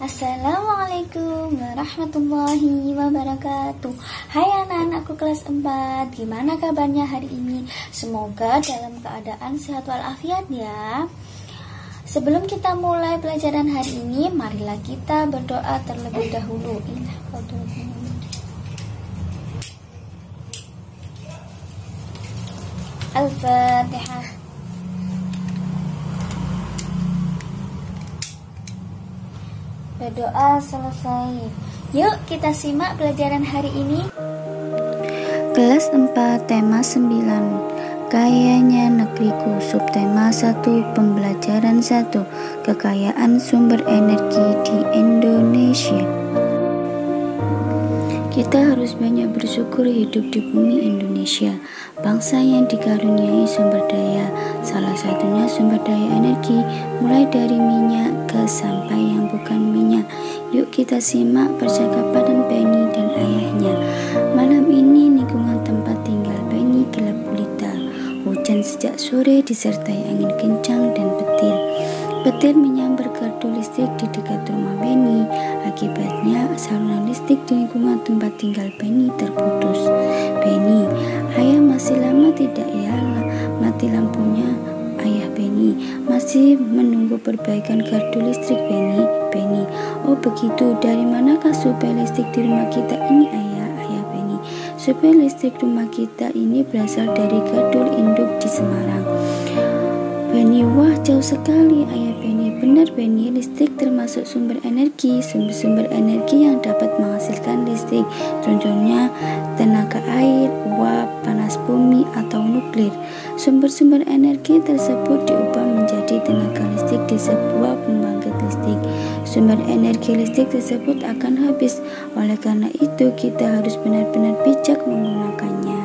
Assalamualaikum warahmatullahi wabarakatuh. Hai anak-anakku kelas 4, gimana kabarnya hari ini? Semoga dalam keadaan sehat walafiat ya. Sebelum kita mulai pelajaran hari ini, marilah kita berdoa terlebih dahulu. Al-Fatihah. Berdoa selesai. Yuk kita simak pelajaran hari ini. Kelas 4 tema 9 Kayanya negeriku. Subtema 1 Pembelajaran 1 Kekayaan sumber energi di Indonesia. Kita harus banyak bersyukur hidup di bumi Indonesia, bangsa yang dikaruniai sumber daya, salah satunya sumber daya energi, mulai dari minyak, gas, sampai yang bukan minyak. Yuk kita simak percakapan Penny dan ayahnya. Malam ini lingkungan tempat tinggal Penny gelap gulita. Hujan sejak sore disertai angin kencang dan petir. Petir menyambar gardu listrik di dekat rumah Penny. Akibatnya saluran listrik di lingkungan tempat tinggal Penny terputus. Penny, ayah masih lama tidak ya mati lampunya? Ayah Penny, masih menunggu perbaikan gardu listrik Penny. Penny, oh begitu, dari manakah suplai listrik di rumah kita ini ayah? Ayah Penny, suplai listrik rumah kita ini berasal dari gardu induk di Semarang. Penny, wah jauh sekali ayah Penny. Benar Penny, listrik termasuk sumber energi energi yang dapat menghasilkan listrik. Contohnya tenaga air, uap, panas bumi, atau nuklir. Sumber-sumber energi tersebut diubah menjadi tenaga listrik di sebuah pembangkit listrik. Sumber energi listrik tersebut akan habis. Oleh karena itu kita harus benar-benar bijak menggunakannya.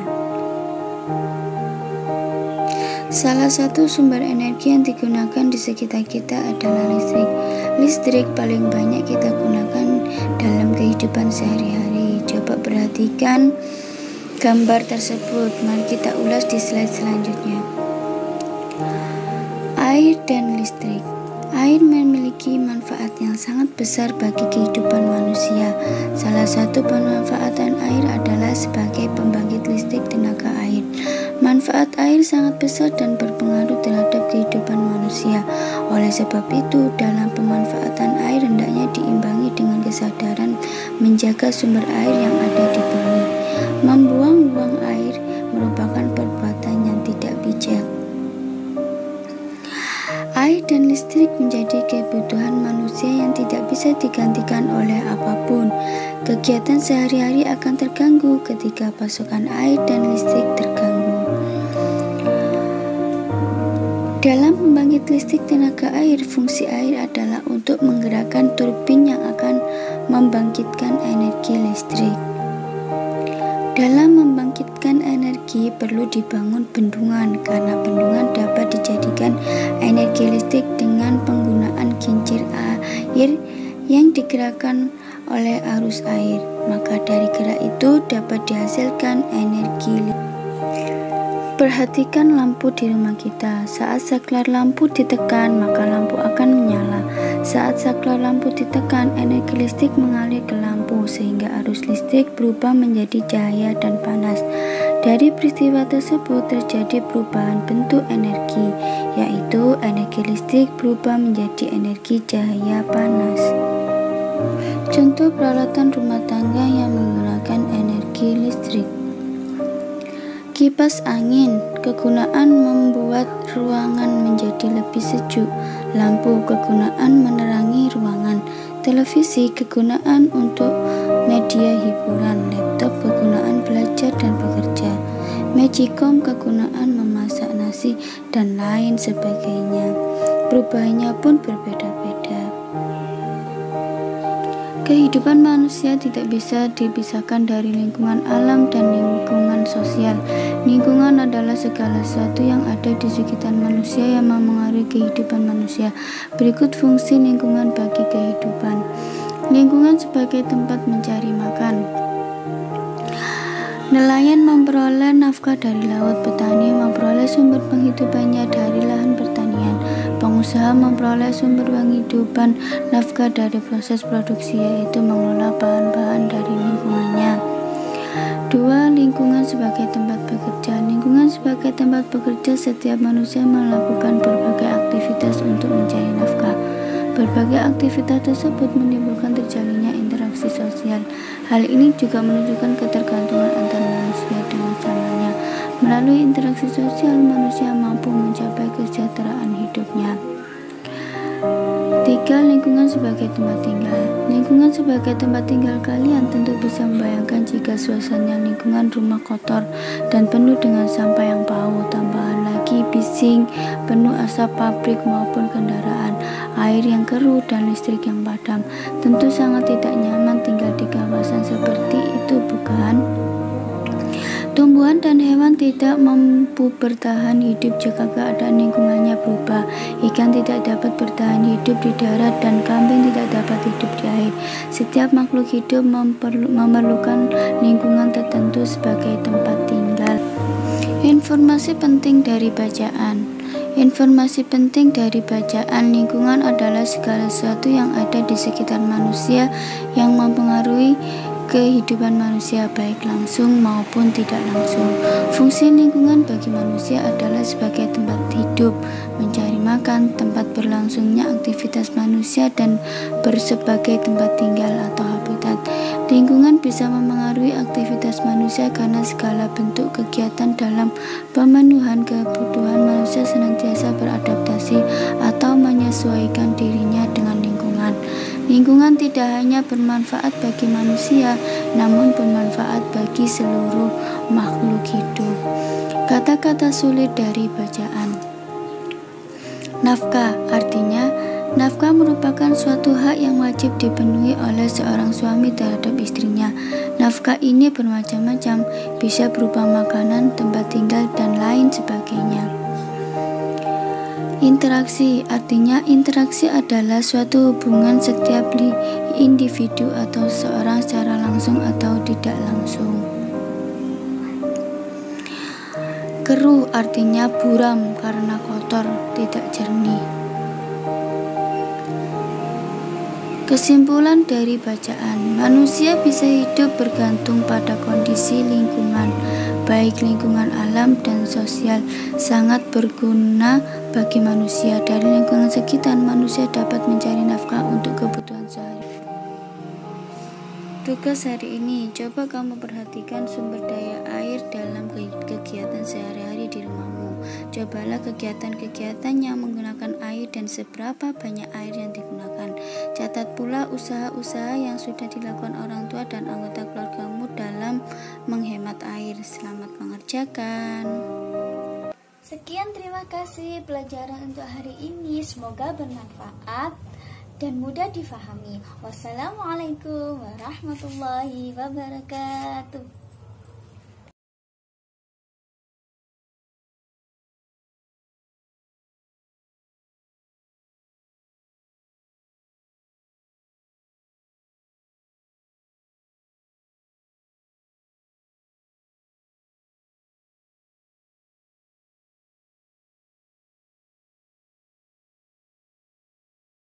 Salah satu sumber energi yang digunakan di sekitar kita adalah listrik. Listrik paling banyak kita gunakan dalam kehidupan sehari-hari. Coba perhatikan gambar tersebut. Mari kita ulas di slide selanjutnya. Air dan listrik. Air memiliki manfaat yang sangat besar bagi kehidupan manusia. Salah satu pemanfaatan air adalah sebagai pembangkit listrik tenaga air. Manfaat air sangat besar dan berpengaruh terhadap kehidupan manusia. Oleh sebab itu, dalam pemanfaatan air hendaknya diimbangi dengan kesadaran menjaga sumber air yang ada di bumi. Membuang-buang air merupakan perbuatan yang tidak bijak. Air dan listrik menjadi kebutuhan manusia yang tidak bisa digantikan oleh apapun. Kegiatan sehari-hari akan terganggu ketika pasokan air dan listrik terganggu. Dalam pembangkit listrik tenaga air, fungsi air adalah untuk menggerakkan turbin yang akan membangkitkan energi listrik. Dalam membangkitkan energi perlu dibangun bendungan, karena bendungan dapat dijadikan energi listrik dengan penggunaan kincir air yang digerakkan oleh arus air. Maka dari gerak itu dapat dihasilkan energi listrik. Perhatikan lampu di rumah kita. Saat saklar lampu ditekan, maka lampu akan menyala. Saat saklar lampu ditekan, energi listrik mengalir ke lampu sehingga arus listrik berubah menjadi cahaya dan panas. Dari peristiwa tersebut terjadi perubahan bentuk energi, yaitu energi listrik berubah menjadi energi cahaya panas. Contoh peralatan rumah tangga yang menggunakan energi listrik. Kipas angin, kegunaan membuat ruangan menjadi lebih sejuk. Lampu, kegunaan menerangi ruangan. Televisi, kegunaan untuk media hiburan. Laptop, kegunaan belajar dan bekerja. Magicom, kegunaan memasak nasi, dan lain sebagainya. Perubahannya pun berbeda-beda. Kehidupan manusia tidak bisa dipisahkan dari lingkungan alam dan lingkungan sosial. Lingkungan adalah segala sesuatu yang ada di sekitar manusia yang memengaruhi kehidupan manusia. Berikut fungsi lingkungan bagi kehidupan. Lingkungan sebagai tempat mencari makan. Nelayan memperoleh nafkah dari laut, petani memperoleh sumber penghidupannya dari lahan pertanian, pengusaha berusaha memperoleh sumber penghidupan nafkah dari proses produksi, yaitu mengelola bahan-bahan dari lingkungannya. 2. Lingkungan sebagai tempat bekerja. Lingkungan sebagai tempat bekerja, setiap manusia melakukan berbagai aktivitas untuk mencari nafkah. Berbagai aktivitas tersebut menimbulkan terjalinnya interaksi sosial. Hal ini juga menunjukkan ketergantungan antar manusia dengan samanya. Melalui interaksi sosial, manusia mampu mencapai kesejahteraan hidupnya. 3. Lingkungan sebagai tempat tinggal. Lingkungan sebagai tempat tinggal, kalian tentu bisa membayangkan jika suasana lingkungan rumah kotor dan penuh dengan sampah yang bau, tambahan lagi bising, penuh asap pabrik maupun kendaraan, air yang keruh dan listrik yang padam. Tentu sangat tidak nyaman tinggal di kawasan seperti itu, bukan? Tumbuhan dan hewan tidak mampu bertahan hidup jika keadaan lingkungannya berubah. Ikan tidak dapat bertahan hidup di darat dan kambing tidak dapat hidup di air. Setiap makhluk hidup memerlukan lingkungan tertentu sebagai tempat tinggal. Informasi penting dari bacaan. Informasi penting dari bacaan. Lingkungan adalah segala sesuatu yang ada di sekitar manusia yang mempengaruhi kehidupan manusia, baik langsung maupun tidak langsung. Fungsi lingkungan bagi manusia adalah sebagai tempat hidup, mencari makan, tempat berlangsungnya aktivitas manusia, dan sebagai tempat tinggal atau habitat. Lingkungan bisa memengaruhi aktivitas manusia karena segala bentuk kegiatan dalam pemenuhan kebutuhan manusia senantiasa beradaptasi atau menyesuaikan dirinya dengan lingkungan. Lingkungan tidak hanya bermanfaat bagi manusia, namun bermanfaat bagi seluruh makhluk hidup. Kata-kata sulit dari bacaan. Nafkah, artinya nafkah merupakan suatu hak yang wajib dipenuhi oleh seorang suami terhadap istrinya. Nafkah ini bermacam-macam, bisa berupa makanan, tempat tinggal, dan lain sebagainya. Interaksi, artinya interaksi adalah suatu hubungan setiap individu atau seorang secara langsung atau tidak langsung. Keruh, artinya buram karena kotor, tidak jernih. Kesimpulan dari bacaan, manusia bisa hidup bergantung pada kondisi lingkungan, baik lingkungan alam dan sosial, sangat berguna bagi manusia. Dari lingkungan sekitar, manusia dapat mencari nafkah untuk kebutuhan sehari. Tugas hari ini, coba kamu perhatikan sumber daya air dalam kegiatan sehari-hari di rumahmu. Cobalah kegiatan-kegiatan yang menggunakan air dan seberapa banyak air yang digunakan. Catat pula usaha-usaha yang sudah dilakukan orang tua dan anggota keluargamu dalam menghemat air. Selamat mengerjakan. Sekian, terima kasih pelajaran untuk hari ini. Semoga bermanfaat dan mudah difahami. Wassalamualaikum warahmatullahi wabarakatuh.